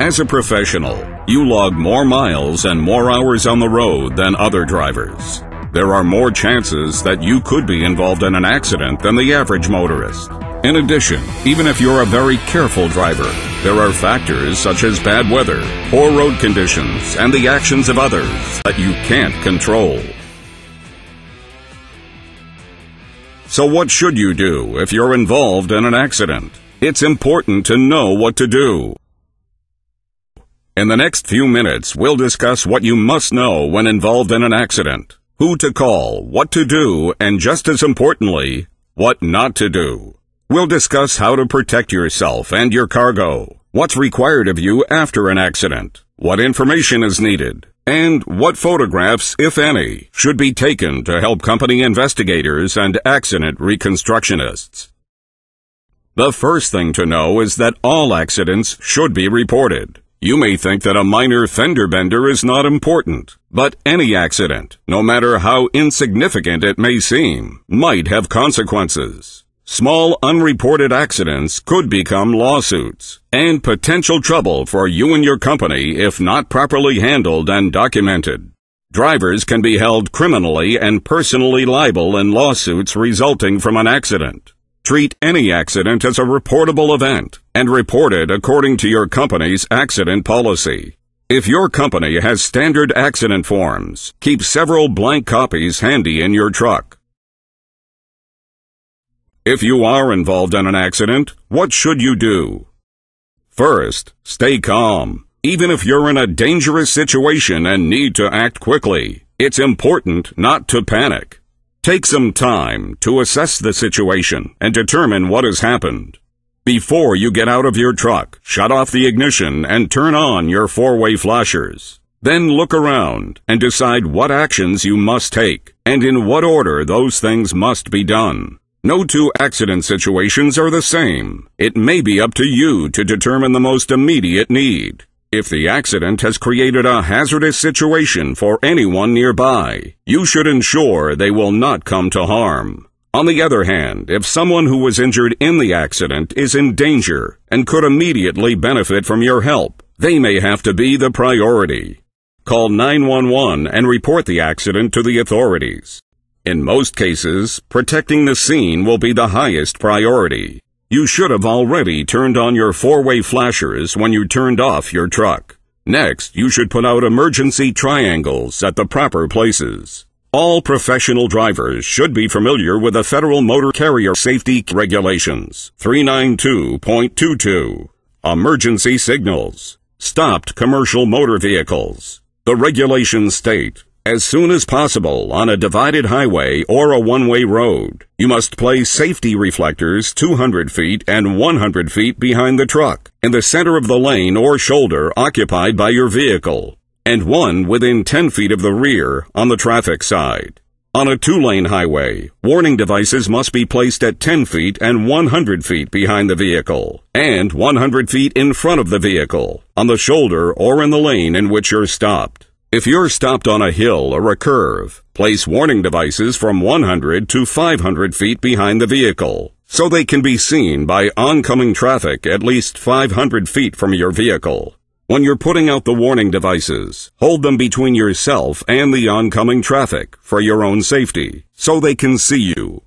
As a professional, you log more miles and more hours on the road than other drivers. There are more chances that you could be involved in an accident than the average motorist. In addition, even if you're a very careful driver, there are factors such as bad weather, poor road conditions, and the actions of others that you can't control. So what should you do if you're involved in an accident? It's important to know what to do. In the next few minutes, we'll discuss what you must know when involved in an accident, who to call, what to do, and just as importantly, what not to do. We'll discuss how to protect yourself and your cargo, what's required of you after an accident, what information is needed, and what photographs, if any, should be taken to help company investigators and accident reconstructionists. The first thing to know is that all accidents should be reported. You may think that a minor fender bender is not important, but any accident, no matter how insignificant it may seem, might have consequences. Small unreported accidents could become lawsuits and potential trouble for you and your company if not properly handled and documented. Drivers can be held criminally and personally liable in lawsuits resulting from an accident. Treat any accident as a reportable event and report it according to your company's accident policy. If your company has standard accident forms, keep several blank copies handy in your truck. If you are involved in an accident, what should you do? First, stay calm. Even if you're in a dangerous situation and need to act quickly, it's important not to panic. Take some time to assess the situation and determine what has happened. Before you get out of your truck, shut off the ignition and turn on your four-way flashers. Then look around and decide what actions you must take and in what order those things must be done. No two accident situations are the same. It may be up to you to determine the most immediate need. If the accident has created a hazardous situation for anyone nearby, you should ensure they will not come to harm. On the other hand, if someone who was injured in the accident is in danger and could immediately benefit from your help, they may have to be the priority. Call 911 and report the accident to the authorities. In most cases, protecting the scene will be the highest priority. You should have already turned on your four-way flashers when you turned off your truck. Next, you should put out emergency triangles at the proper places. All professional drivers should be familiar with the Federal Motor Carrier Safety Regulations 392.22. Emergency signals. Stopped commercial motor vehicles. The regulations state, as soon as possible on a divided highway or a one-way road, you must place safety reflectors 200 feet and 100 feet behind the truck, in the center of the lane or shoulder occupied by your vehicle, and one within 10 feet of the rear on the traffic side. On a two-lane highway, warning devices must be placed at 10 feet and 100 feet behind the vehicle, and 100 feet in front of the vehicle, on the shoulder or in the lane in which you're stopped. If you're stopped on a hill or a curve, place warning devices from 100 to 500 feet behind the vehicle, so they can be seen by oncoming traffic at least 500 feet from your vehicle. When you're putting out the warning devices, hold them between yourself and the oncoming traffic for your own safety, so they can see you.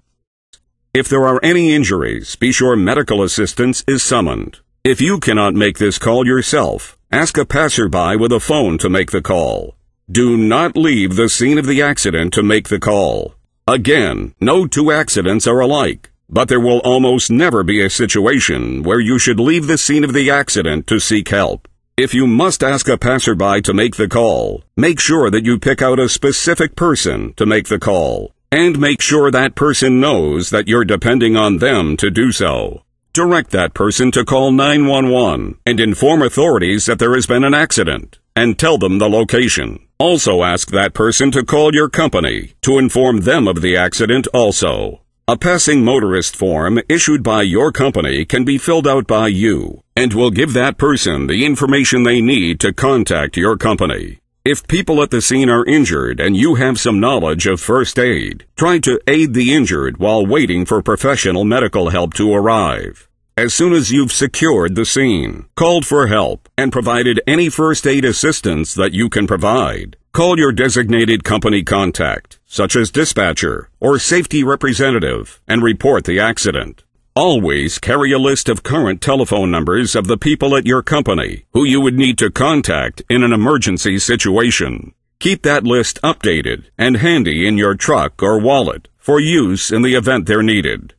If there are any injuries, be sure medical assistance is summoned. If you cannot make this call yourself, ask a passerby with a phone to make the call. Do not leave the scene of the accident to make the call. Again, no two accidents are alike, but there will almost never be a situation where you should leave the scene of the accident to seek help. If you must ask a passerby to make the call, make sure that you pick out a specific person to make the call, and make sure that person knows that you're depending on them to do so. Direct that person to call 911 and inform authorities that there has been an accident, and tell them the location. Also ask that person to call your company to inform them of the accident also. A passing motorist form issued by your company can be filled out by you and will give that person the information they need to contact your company. If people at the scene are injured and you have some knowledge of first aid, try to aid the injured while waiting for professional medical help to arrive. As soon as you've secured the scene, called for help, and provided any first aid assistance that you can provide, call your designated company contact, such as dispatcher or safety representative, and report the accident. Always carry a list of current telephone numbers of the people at your company who you would need to contact in an emergency situation. Keep that list updated and handy in your truck or wallet for use in the event they're needed.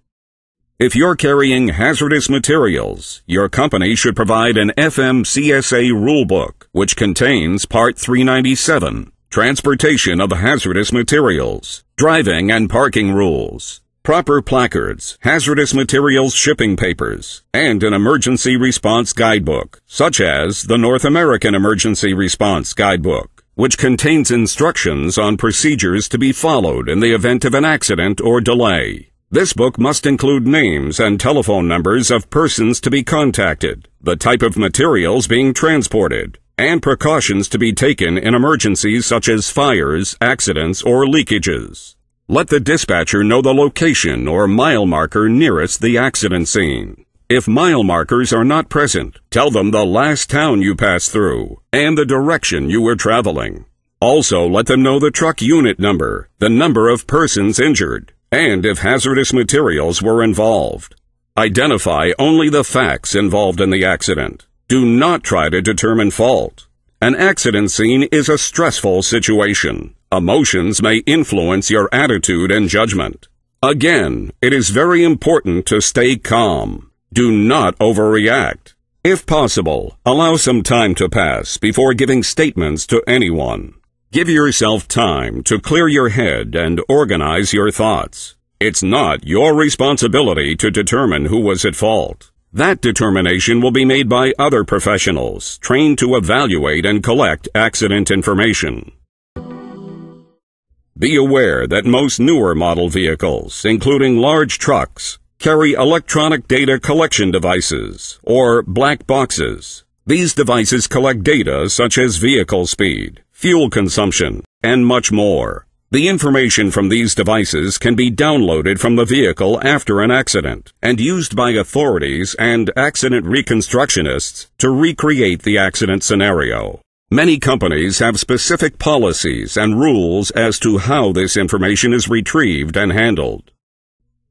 If you're carrying hazardous materials, your company should provide an FMCSA rulebook, which contains Part 397, Transportation of Hazardous Materials, Driving and Parking Rules, proper placards, hazardous materials shipping papers, and an emergency response guidebook, such as the North American Emergency Response Guidebook, which contains instructions on procedures to be followed in the event of an accident or delay. This book must include names and telephone numbers of persons to be contacted, the type of materials being transported, and precautions to be taken in emergencies such as fires, accidents, or leakages. Let the dispatcher know the location or mile marker nearest the accident scene. If mile markers are not present, tell them the last town you passed through and the direction you were traveling. Also, let them know the truck unit number, the number of persons injured, and if hazardous materials were involved. Identify only the facts involved in the accident. Do not try to determine fault. An accident scene is a stressful situation. Emotions may influence your attitude and judgment. Again, it is very important to stay calm. Do not overreact. If possible, allow some time to pass before giving statements to anyone. Give yourself time to clear your head and organize your thoughts. It's not your responsibility to determine who was at fault. That determination will be made by other professionals trained to evaluate and collect accident information. Be aware that most newer model vehicles, including large trucks, carry electronic data collection devices, or black boxes. These devices collect data such as vehicle speed, fuel consumption, and much more. The information from these devices can be downloaded from the vehicle after an accident and used by authorities and accident reconstructionists to recreate the accident scenario. Many companies have specific policies and rules as to how this information is retrieved and handled.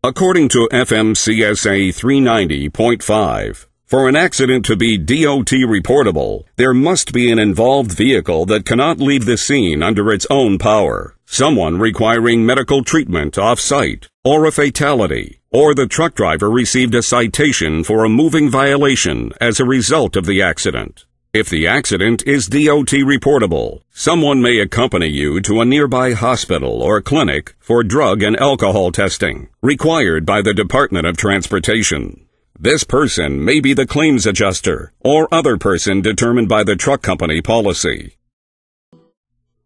According to FMCSA 390.5, for an accident to be DOT reportable, there must be an involved vehicle that cannot leave the scene under its own power, someone requiring medical treatment off-site, or a fatality, or the truck driver received a citation for a moving violation as a result of the accident. If the accident is DOT reportable, someone may accompany you to a nearby hospital or clinic for drug and alcohol testing, required by the Department of Transportation. This person may be the claims adjuster or other person determined by the truck company policy.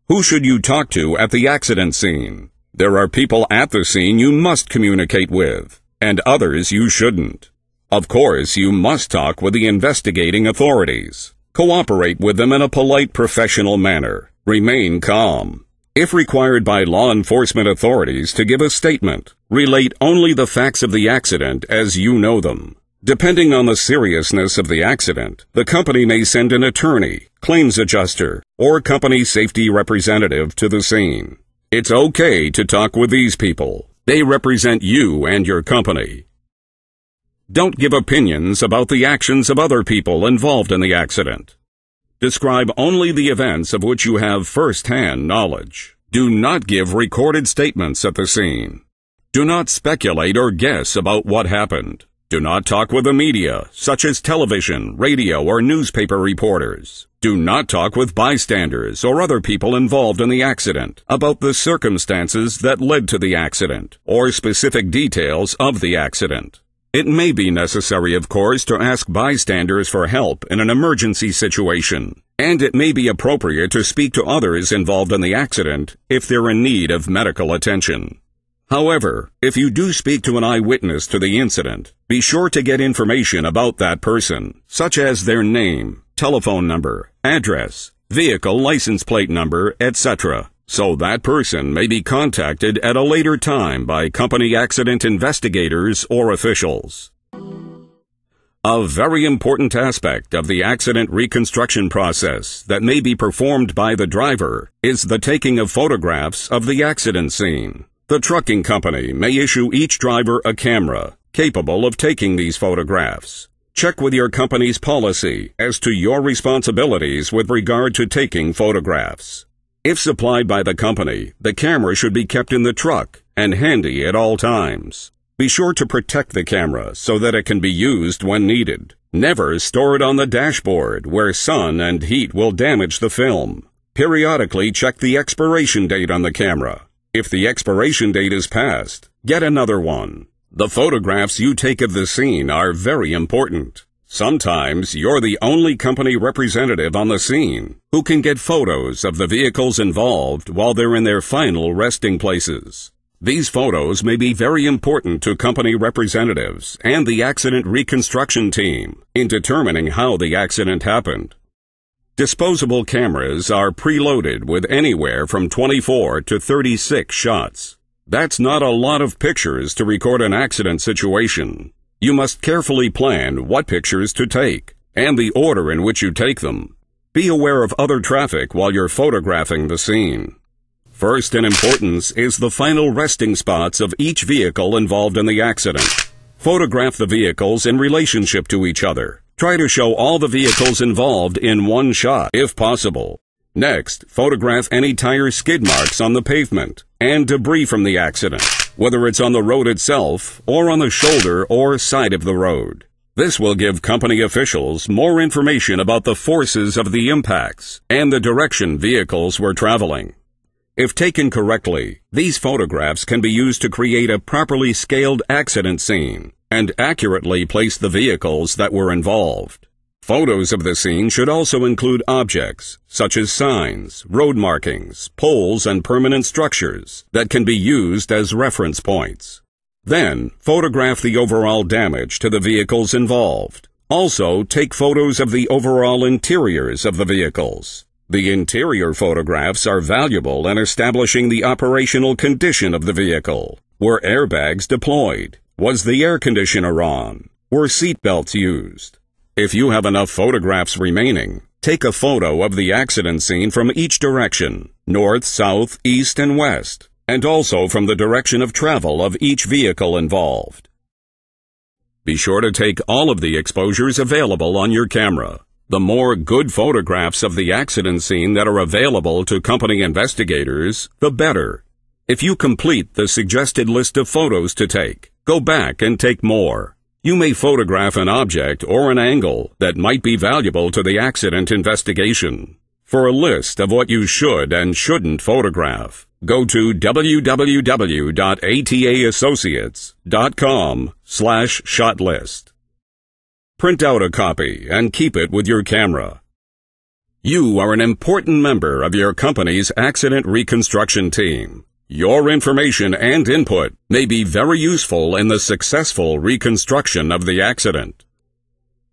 Who should you talk to at the accident scene? There are people at the scene you must communicate with, and others you shouldn't. Of course, you must talk with the investigating authorities. Cooperate with them in a polite, professional manner. Remain calm. If required by law enforcement authorities to give a statement, relate only the facts of the accident as you know them. Depending on the seriousness of the accident, the company may send an attorney, claims adjuster, or company safety representative to the scene. It's okay to talk with these people. They represent you and your company. Don't give opinions about the actions of other people involved in the accident. Describe only the events of which you have first-hand knowledge. Do not give recorded statements at the scene. Do not speculate or guess about what happened. Do not talk with the media, such as television, radio, or newspaper reporters. Do not talk with bystanders or other people involved in the accident about the circumstances that led to the accident or specific details of the accident. It may be necessary, of course, to ask bystanders for help in an emergency situation, and it may be appropriate to speak to others involved in the accident if they're in need of medical attention. However, if you do speak to an eyewitness to the incident, be sure to get information about that person, such as their name, telephone number, address, vehicle license plate number, etc., so that person may be contacted at a later time by company accident investigators or officials. A very important aspect of the accident reconstruction process that may be performed by the driver is the taking of photographs of the accident scene. The trucking company may issue each driver a camera capable of taking these photographs. Check with your company's policy as to your responsibilities with regard to taking photographs. If supplied by the company, the camera should be kept in the truck and handy at all times. Be sure to protect the camera so that it can be used when needed. Never store it on the dashboard where sun and heat will damage the film. Periodically check the expiration date on the camera. If the expiration date is passed, get another one. The photographs you take of the scene are very important. Sometimes you're the only company representative on the scene who can get photos of the vehicles involved while they're in their final resting places. These photos may be very important to company representatives and the accident reconstruction team in determining how the accident happened. Disposable cameras are preloaded with anywhere from 24 to 36 shots. That's not a lot of pictures to record an accident situation. You must carefully plan what pictures to take and the order in which you take them. Be aware of other traffic while you're photographing the scene. First in importance is the final resting spots of each vehicle involved in the accident. Photograph the vehicles in relationship to each other. Try to show all the vehicles involved in one shot, if possible. Next, photograph any tire skid marks on the pavement and debris from the accident, whether it's on the road itself or on the shoulder or side of the road. This will give company officials more information about the forces of the impacts and the direction vehicles were traveling. If taken correctly, these photographs can be used to create a properly scaled accident scene and accurately place the vehicles that were involved. Photos of the scene should also include objects such as signs, road markings, poles, and permanent structures that can be used as reference points. Then, photograph the overall damage to the vehicles involved. Also, take photos of the overall interiors of the vehicles. The interior photographs are valuable in establishing the operational condition of the vehicle. Were airbags deployed? Was the air conditioner on? Were seat belts used? If you have enough photographs remaining, take a photo of the accident scene from each direction, north, south, east, and west, and also from the direction of travel of each vehicle involved. Be sure to take all of the exposures available on your camera. The more good photographs of the accident scene that are available to company investigators, the better. If you complete the suggested list of photos to take, go back and take more. You may photograph an object or an angle that might be valuable to the accident investigation. For a list of what you should and shouldn't photograph, go to www.ataassociates.com/shotlist. Print out a copy and keep it with your camera. You are an important member of your company's accident reconstruction team. Your information and input may be very useful in the successful reconstruction of the accident.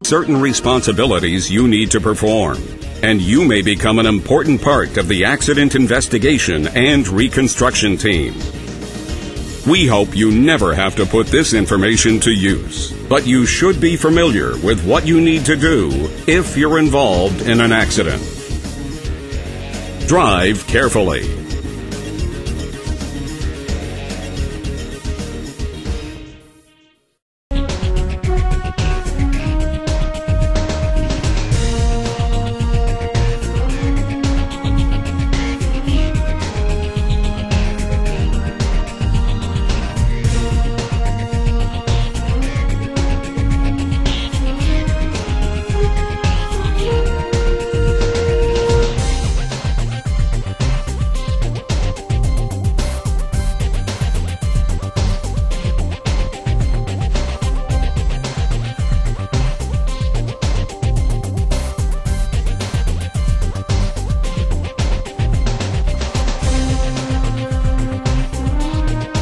Certain responsibilities you need to perform, and you may become an important part of the accident investigation and reconstruction team. We hope you never have to put this information to use, but you should be familiar with what you need to do if you're involved in an accident. Drive carefully.